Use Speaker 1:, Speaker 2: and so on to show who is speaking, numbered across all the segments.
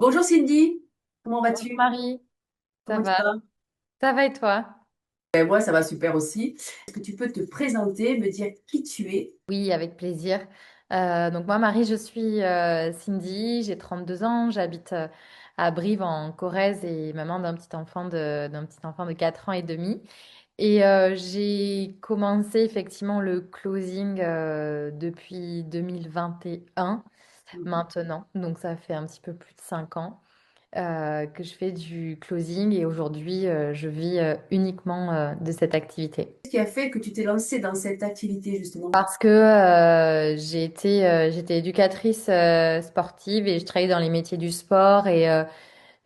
Speaker 1: Bonjour Cindy, comment
Speaker 2: Bonjour
Speaker 1: vas-tu?
Speaker 2: Marie, ça
Speaker 1: Comment tu
Speaker 2: va?
Speaker 1: vas?
Speaker 2: Ça va et toi?
Speaker 1: Moi, ça va super aussi. Est-ce que tu peux te présenter, me dire qui tu es?
Speaker 2: Oui, avec plaisir. Donc moi Marie, je suis Cindy, j'ai 32 ans, j'habite à Brive en Corrèze et maman d'un petit enfant de 4 ans et demi. Et j'ai commencé effectivement le closing depuis 2021
Speaker 1: Mhm.
Speaker 2: maintenant, donc ça fait un petit peu plus de 5 ans. Que je fais du closing et aujourd'hui, je vis uniquement de cette activité.
Speaker 1: Qu'est-ce qui a fait que tu t'es lancée dans cette activité justement?
Speaker 2: Parce que j'étais éducatrice sportive et je travaillais dans les métiers du sport et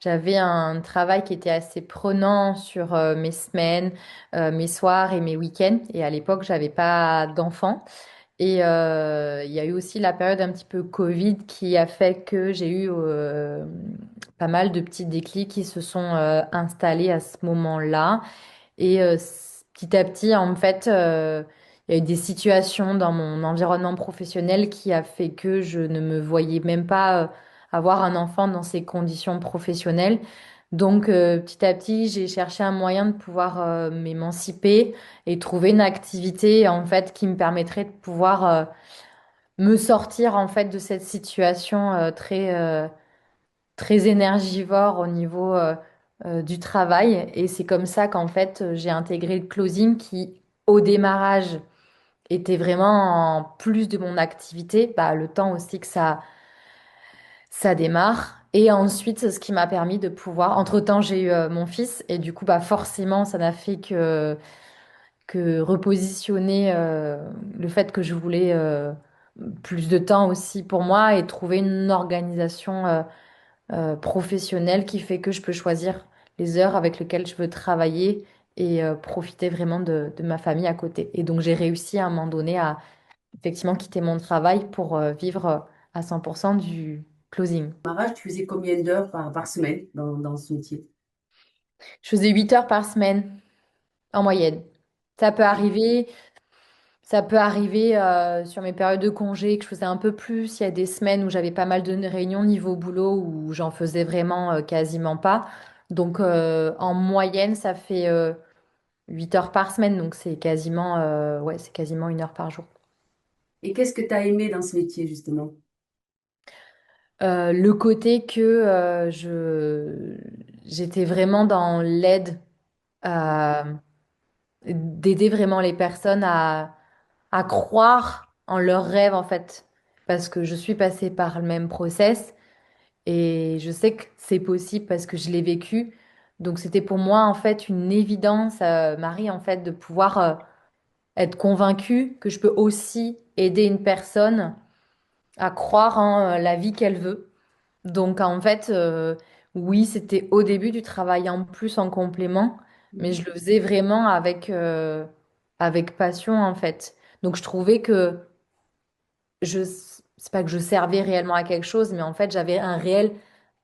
Speaker 2: j'avais un travail qui était assez prenant sur mes semaines, mes soirs et mes week-ends. Et à l'époque, j'avais pas d'enfants. Et il y a eu aussi la période un petit peu Covid qui a fait que j'ai eu pas mal de petits déclics qui se sont installés à ce moment-là. Et petit à petit, en fait, il y a eu des situations dans mon environnement professionnel qui a fait que je ne me voyais même pas avoir un enfant dans ces conditions professionnelles. Donc, petit à petit, j'ai cherché un moyen de pouvoir m'émanciper et trouver une activité, en fait, qui me permettrait de pouvoir me sortir, en fait, de cette situation très énergivore au niveau du travail. Et c'est comme ça qu'en fait, j'ai intégré le closing qui, au démarrage, était vraiment en plus de mon activité, bah, le temps aussi que ça démarre. Et ensuite, ce qui m'a permis de pouvoir... Entre-temps, j'ai eu mon fils et du coup, bah, forcément, ça n'a fait que repositionner le fait que je voulais plus de temps aussi pour moi et trouver une organisation professionnelle qui fait que je peux choisir les heures avec lesquelles je veux travailler et profiter vraiment de ma famille à côté. Et donc j'ai réussi à un moment donné à effectivement quitter mon travail pour vivre à 100% du closing.
Speaker 1: Mara, tu faisais combien d'heures par semaine dans ce métier?
Speaker 2: Je faisais 8 heures par semaine en moyenne. Ça peut arriver, ça peut arriver sur mes périodes de congé que je faisais un peu plus. Il y a des semaines où j'avais pas mal de réunions niveau boulot où j'en faisais vraiment quasiment pas. Donc en moyenne, ça fait 8 heures par semaine, donc c'est quasiment 1 heure par jour.
Speaker 1: Et qu'est-ce que tu as aimé dans ce métier justement?
Speaker 2: Le côté que j'étais vraiment dans l'aide, euh, d'aider vraiment les personnes à croire en leurs rêves en fait, parce que je suis passée par le même process et je sais que c'est possible parce que je l'ai vécu. Donc c'était pour moi en fait une évidence, Marie, en fait, de pouvoir être convaincue que je peux aussi aider une personne à croire en la vie qu'elle veut. Donc en fait, oui, c'était au début du travail en plus en complément, mais
Speaker 1: Mhm.
Speaker 2: je le faisais vraiment avec passion en fait. Donc je trouvais que c'est pas que je servais réellement à quelque chose, mais en fait j'avais un réel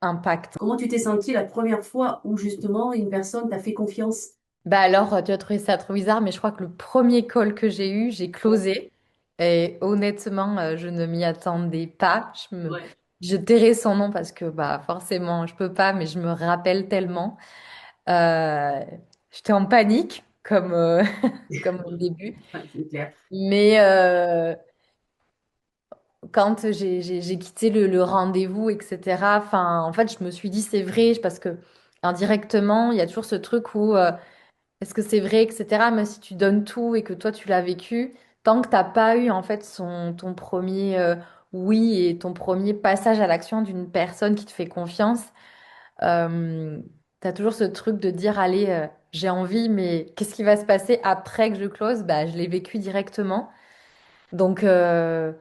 Speaker 2: impact.
Speaker 1: Comment tu t'es sentie la première fois où justement une personne t'a fait confiance?
Speaker 2: Bah alors, tu as trouvé ça trop bizarre, mais je crois que le premier call que j'ai eu, j'ai
Speaker 1: Ouais.
Speaker 2: closé. Et honnêtement, je ne m'y attendais pas.
Speaker 1: Ouais.
Speaker 2: Je tairai son nom parce que bah forcément, je peux pas, mais je me rappelle tellement. Euh, J'étais en panique, comme, comme au début.
Speaker 1: Ouais, c'est clair.
Speaker 2: Mais quand j'ai quitté le rendez-vous, etc., enfin, en fait, je me suis dit, c'est vrai, parce que indirectement, il y a toujours ce truc où est-ce que c'est vrai, etc. Mais si tu donnes tout et que toi tu l'as vécu, tant que t'as pas eu en fait ton premier oui et ton premier passage à l'action d'une personne qui te fait confiance, t'as toujours ce truc de dire allez, j'ai envie, mais qu'est-ce qui va se passer après que je close? Bah, je l'ai vécu directement. Donc, bah,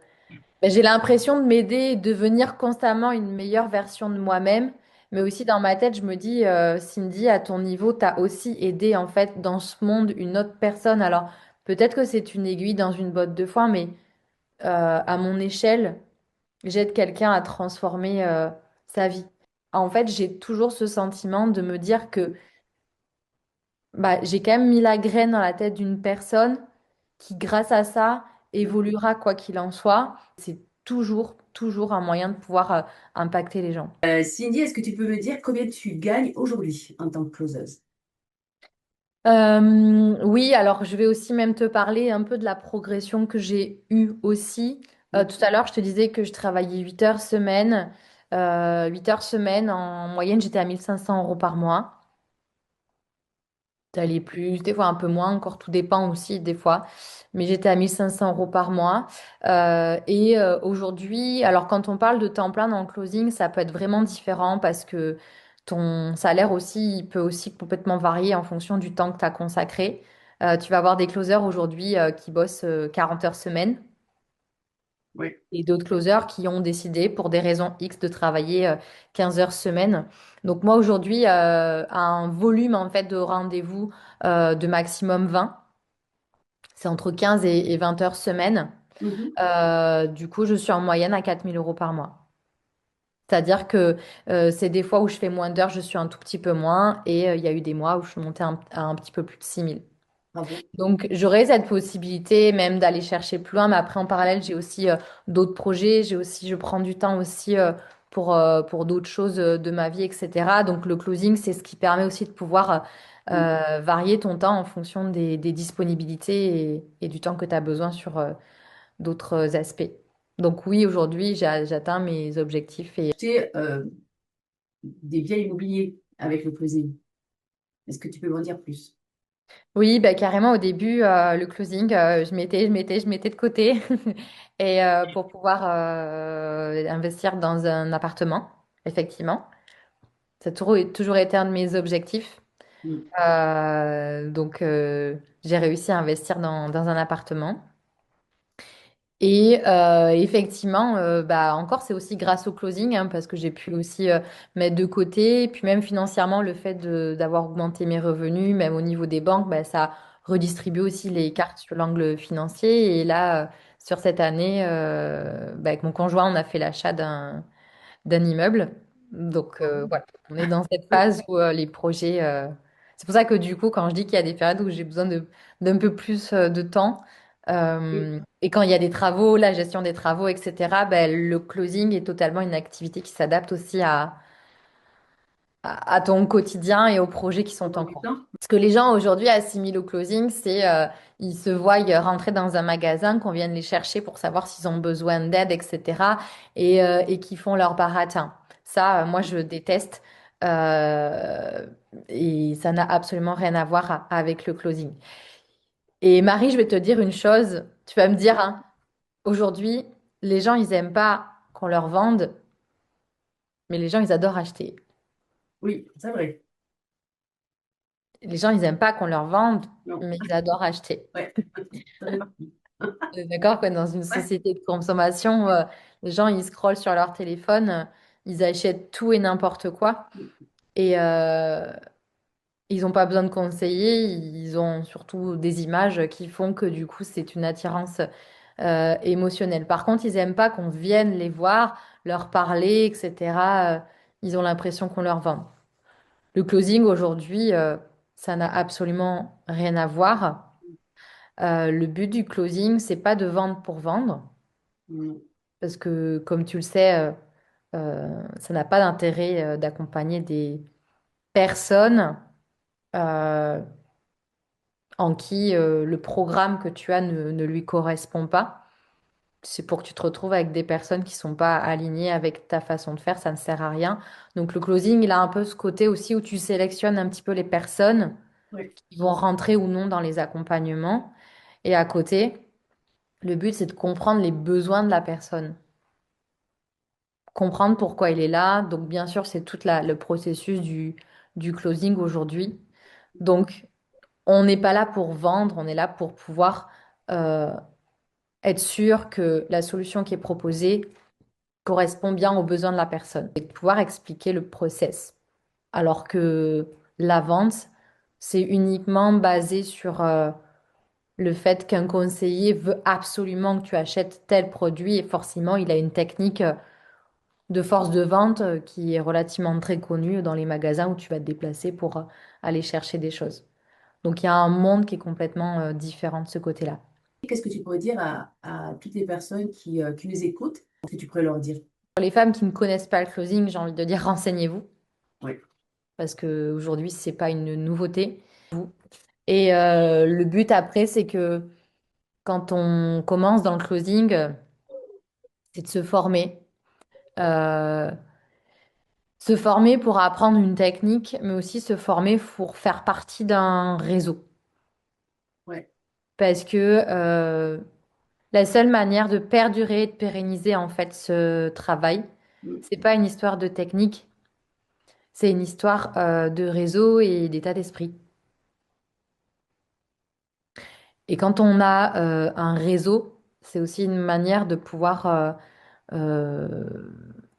Speaker 2: j'ai l'impression de m'aider et de devenir constamment une meilleure version de moi-même. Mais aussi dans ma tête, je me dis, Cindy, à ton niveau, tu as aussi aidé en fait dans ce monde une autre personne. Alors peut-être que c'est une aiguille dans une botte de foin, mais à mon échelle, j'aide quelqu'un à transformer sa vie. En fait, j'ai toujours ce sentiment de me dire que bah, j'ai quand même mis la graine dans la tête d'une personne qui, grâce à ça, évoluera quoi qu'il en soit. C'est toujours toujours un moyen de pouvoir impacter les gens.
Speaker 1: Cindy, est-ce que tu peux me dire combien tu gagnes aujourd'hui en tant que closeuse?
Speaker 2: Oui, alors je vais aussi même te parler un peu de la progression que j'ai eue aussi.
Speaker 1: Mm.
Speaker 2: Tout à l'heure, je te disais que je travaillais 8 heures semaine. 8 heures semaine, en moyenne, j'étais à 1 500 € par mois. D'aller plus, des fois un peu moins, encore tout dépend aussi des fois. Mais j'étais à 1 500 € par mois. Aujourd'hui, alors quand on parle de temps plein dans le closing, ça peut être vraiment différent parce que ton salaire aussi, il peut aussi complètement varier en fonction du temps que tu as consacré. Tu vas avoir des closers aujourd'hui qui bossent 40 heures semaine
Speaker 1: Oui.
Speaker 2: et d'autres closers qui ont décidé pour des raisons X de travailler 15 heures semaine. Donc moi aujourd'hui, un volume en fait de rendez-vous de maximum 20, c'est entre 15 et 20 heures semaine.
Speaker 1: Mhm.
Speaker 2: Du coup, je suis en moyenne à 4 000 € par mois. C'est-à-dire que c'est des fois où je fais moins d'heures, je suis un tout petit peu moins, et il y a eu des mois où je suis montée à un petit peu plus de 6 000.
Speaker 1: Bravo.
Speaker 2: Donc, j'aurais cette possibilité même d'aller chercher plus loin, mais après, en parallèle, j'ai aussi d'autres projets. Je prends du temps aussi pour d'autres choses de ma vie, etc. Donc, le closing, c'est ce qui permet aussi de pouvoir
Speaker 1: Mm.
Speaker 2: varier ton temps en fonction des disponibilités et du temps que tu as besoin sur d'autres aspects. Donc, oui, aujourd'hui, j'atteins mes objectifs et
Speaker 1: Acheter des biens immobiliers avec le closing. Est-ce que tu peux m'en dire plus?
Speaker 2: oui, bah, carrément au début, le closing, je mettais de côté et pour pouvoir investir dans un appartement, effectivement. Ça a toujours été un de mes objectifs.
Speaker 1: Mm.
Speaker 2: Donc, j'ai réussi à investir dans un appartement. Et effectivement, bah, encore, c'est aussi grâce au closing, hein, parce que j'ai pu aussi mettre de côté. Et puis même financièrement, le fait d'avoir augmenté mes revenus, même au niveau des banques, bah, ça redistribue aussi les cartes sur l'angle financier. Et là, sur cette année, bah, avec mon conjoint, on a fait l'achat d'un immeuble. Donc voilà, on est dans cette
Speaker 1: Oui,
Speaker 2: phase où les projets... C'est pour ça que du coup, quand je dis qu'il y a des périodes où j'ai besoin d'un peu plus de temps,
Speaker 1: oui.
Speaker 2: et quand il y a des travaux, la gestion des travaux, etc., ben, le closing est totalement une activité qui s'adapte aussi à ton quotidien et aux projets qui sont
Speaker 1: Avoir
Speaker 2: en
Speaker 1: du
Speaker 2: cours.
Speaker 1: temps?
Speaker 2: Ce que les gens aujourd'hui assimilent au closing, c'est ils se voient rentrer dans un magasin, qu'on vienne les chercher pour savoir s'ils ont besoin d'aide, etc. Et qui font leur baratin. Ça, moi, je déteste. euh, et ça n'a absolument rien à voir avec le closing. Et Marie, je vais te dire une chose. Tu vas me dire,
Speaker 1: Oui,
Speaker 2: hein, aujourd'hui, les gens, ils aiment pas qu'on leur vende, mais les gens, ils adorent acheter.
Speaker 1: oui, c'est vrai.
Speaker 2: Les gens, ils aiment pas qu'on leur vende,
Speaker 1: Non.
Speaker 2: mais ils adorent acheter.
Speaker 1: Ouais, ça fait partie.
Speaker 2: D'accord que dans une
Speaker 1: Ouais.
Speaker 2: société de consommation, les gens, ils scrollent sur leur téléphone, ils achètent tout et n'importe quoi. Et ils n'ont pas besoin de conseiller, ils ont surtout des images qui font que du coup, c'est une attirance émotionnelle. Par contre, ils n'aiment pas qu'on vienne les voir, leur parler, etc. Ils ont l'impression qu'on leur vend. Le closing aujourd'hui, ça n'a absolument rien à voir. Le but du closing, c'est pas de vendre pour vendre,
Speaker 1: Mm.
Speaker 2: parce que comme tu le sais, ça n'a pas d'intérêt d'accompagner des personnes euh, en qui le programme que tu as ne lui correspond pas. C'est pour que tu te retrouves avec des personnes qui sont pas alignées avec ta façon de faire, ça ne sert à rien. Donc le closing, il a un peu ce côté aussi où tu sélectionnes un petit peu les personnes
Speaker 1: Oui.
Speaker 2: qui vont rentrer ou non dans les accompagnements. Et à côté, le but, c'est de comprendre les besoins de la personne, comprendre pourquoi il est là. Donc bien sûr, c'est tout le processus du closing aujourd'hui. Donc on n'est pas là pour vendre, on est là pour pouvoir euh, être sûr que la solution qui est proposée correspond bien aux besoins de la personne et de pouvoir expliquer le process. Alors que la vente, c'est uniquement basé sur le fait qu'un conseiller veut absolument que tu achètes tel produit et forcément, il a une technique de force de vente qui est relativement très connue dans les magasins où tu vas te déplacer pour aller chercher des choses. Donc, il y a un monde qui est complètement différent de ce côté-là.
Speaker 1: Qu'est-ce que tu pourrais dire à toutes les personnes qui nous écoutent? Qu'est-ce que tu pourrais leur dire?
Speaker 2: Pour les femmes qui ne connaissent pas le closing, j'ai envie de dire renseignez-vous,
Speaker 1: Oui,
Speaker 2: parce qu'aujourd'hui, ce n'est pas une nouveauté. Et le but après, c'est que quand on commence dans le closing, c'est de se former. Euh, Se former pour apprendre une technique, mais aussi se former pour faire partie d'un réseau.
Speaker 1: ouais.
Speaker 2: Parce que la seule manière de perdurer et de pérenniser en fait ce travail,
Speaker 1: Mm.
Speaker 2: c'est pas une histoire de technique, c'est une histoire de réseau et d'état d'esprit. Et quand on a un réseau, c'est aussi une manière de pouvoir euh,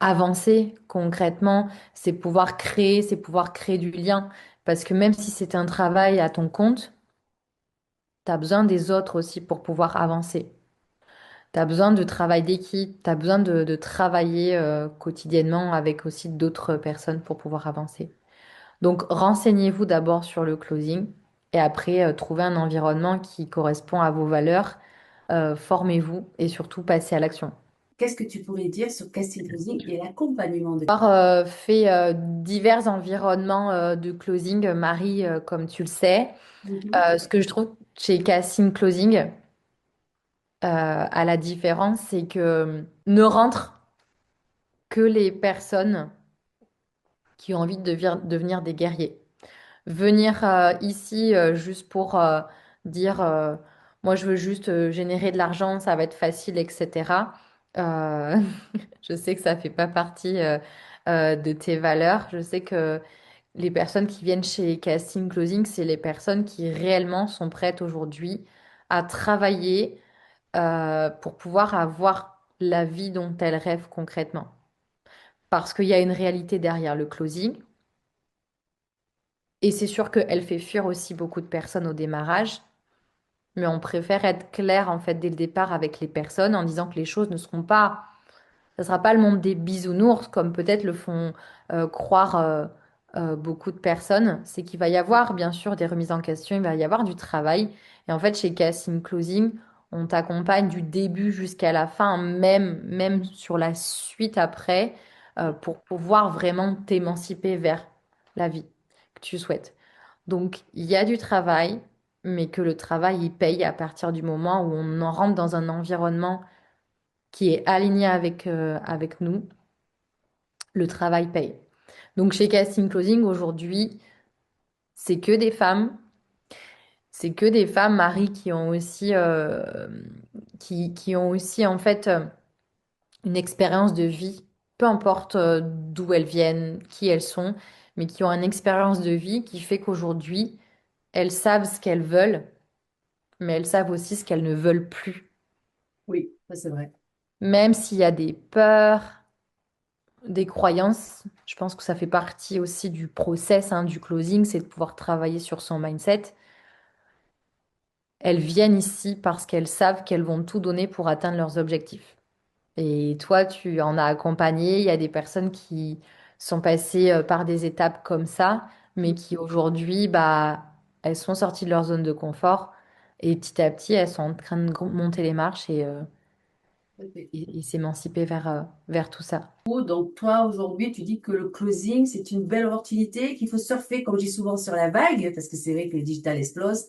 Speaker 2: avancer concrètement, c'est pouvoir créer du lien. Parce que même si c'est un travail à ton compte, tu as besoin des autres aussi pour pouvoir avancer. Tu as besoin de travail d'équipe, tu as besoin de travailler quotidiennement avec aussi d'autres personnes pour pouvoir avancer. Donc, renseignez-vous d'abord sur le closing et après, trouvez un environnement qui correspond à vos valeurs. Formez-vous et surtout passez à l'action.
Speaker 1: Qu'est-ce que tu pourrais dire sur casting closing et l'accompagnement de...
Speaker 2: Avoir fait divers environnements de closing, Marie, comme tu le sais,
Speaker 1: Mhm.
Speaker 2: ce que je trouve chez Casting Closing, à la différence, c'est que ne rentrent que les personnes qui ont envie de devenir des guerriers. Venir ici juste pour dire moi je veux juste générer de l'argent, ça va être facile, etc. Euh, je sais que ça fait pas partie de tes valeurs. Je sais que les personnes qui viennent chez Casting Closing, c'est les personnes qui réellement sont prêtes aujourd'hui à travailler pour pouvoir avoir la vie dont elles rêvent concrètement. Parce qu'il y a une réalité derrière le closing. Et c'est sûr qu'elle fait fuir aussi beaucoup de personnes au démarrage. Mais on préfère être clair en fait dès le départ avec les personnes en disant que les choses ne seront pas, ça sera pas le monde des bisounours comme peut-être le font croire beaucoup de personnes. C'est qu'il va y avoir bien sûr des remises en question, il va y avoir du travail. Et en fait, chez Casting Closing, on t'accompagne du début jusqu'à la fin, même sur la suite après, pour pouvoir vraiment t'émanciper vers la vie que tu souhaites. Donc, il y a du travail, mais que le travail, il paye à partir du moment où on en rentre dans un environnement qui est aligné avec nous, le travail paye. Donc, chez Casting Closing, aujourd'hui, c'est que des femmes, c'est que des femmes, Marie, qui ont aussi, en fait, une expérience de vie, peu importe d'où elles viennent, qui elles sont, mais qui ont une expérience de vie qui fait qu'aujourd'hui, elles savent ce qu'elles veulent, mais elles savent aussi ce qu'elles ne veulent plus.
Speaker 1: Oui, ça c'est vrai.
Speaker 2: Même s'il y a des peurs, des croyances, je pense que ça fait partie aussi du process, hein, du closing, c'est de pouvoir travailler sur son mindset. Elles viennent ici parce qu'elles savent qu'elles vont tout donner pour atteindre leurs objectifs. Et toi, tu en as accompagné, il y a des personnes qui sont passées par des étapes comme ça, mais qui aujourd'hui, bah, elles sont sorties de leur zone de confort et petit à petit, elles sont en train de monter les marches et s'émanciper vers tout ça.
Speaker 1: Donc, toi, aujourd'hui, tu dis que le closing, c'est une belle opportunité, qu'il faut surfer, comme je dis souvent, sur la vague, parce que c'est vrai que le digital explose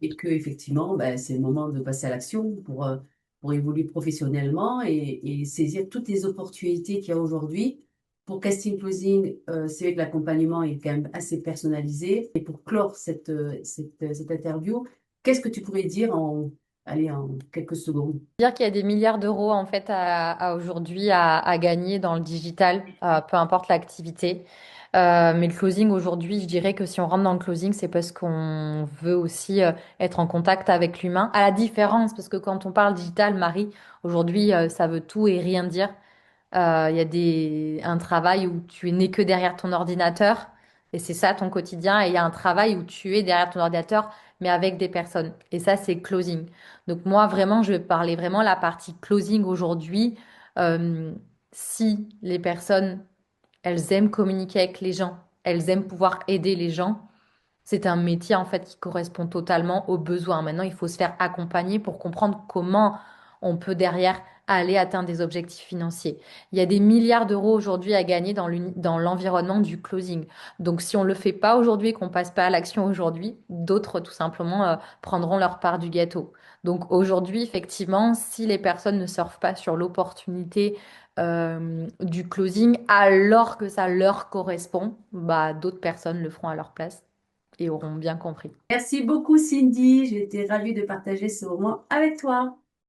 Speaker 1: et que, effectivement, ben, c'est le moment de passer à l'action pour évoluer professionnellement et saisir toutes les opportunités qu'il y a aujourd'hui. Pour Casting Closing, c'est vrai que l'accompagnement est quand même assez personnalisé. Et pour clore cette interview, qu'est-ce que tu pourrais dire allez, en quelques secondes?
Speaker 2: Dire qu'il y a des milliards d'euros en fait à aujourd'hui à gagner dans le digital, peu importe l'activité. Mais le closing aujourd'hui, je dirais que si on rentre dans le closing, c'est parce qu'on veut aussi être en contact avec l'humain. À la différence, parce que quand on parle digital, Marie, aujourd'hui, ça veut tout et rien dire. Il y a un travail où tu es né que derrière ton ordinateur et c'est ça ton quotidien. Et il y a un travail où tu es derrière ton ordinateur mais avec des personnes. Et ça, c'est closing. Donc moi, vraiment, je vais parler vraiment la partie closing aujourd'hui. Euh, Si les personnes, elles aiment communiquer avec les gens, elles aiment pouvoir aider les gens, c'est un métier en fait qui correspond totalement aux besoins. Maintenant, il faut se faire accompagner pour comprendre comment on peut derrière à aller atteindre des objectifs financiers. Il y a des milliards d'euros aujourd'hui à gagner dans l'environnement du closing. Donc, si on ne le fait pas aujourd'hui et qu'on passe pas à l'action aujourd'hui, d'autres, tout simplement, prendront leur part du gâteau. Donc, aujourd'hui, effectivement, si les personnes ne surfent pas sur l'opportunité du closing alors que ça leur correspond, bah, d'autres personnes le feront à leur place et auront bien compris.
Speaker 1: Merci beaucoup, Cindy. J'ai été ravie de partager ce moment avec toi.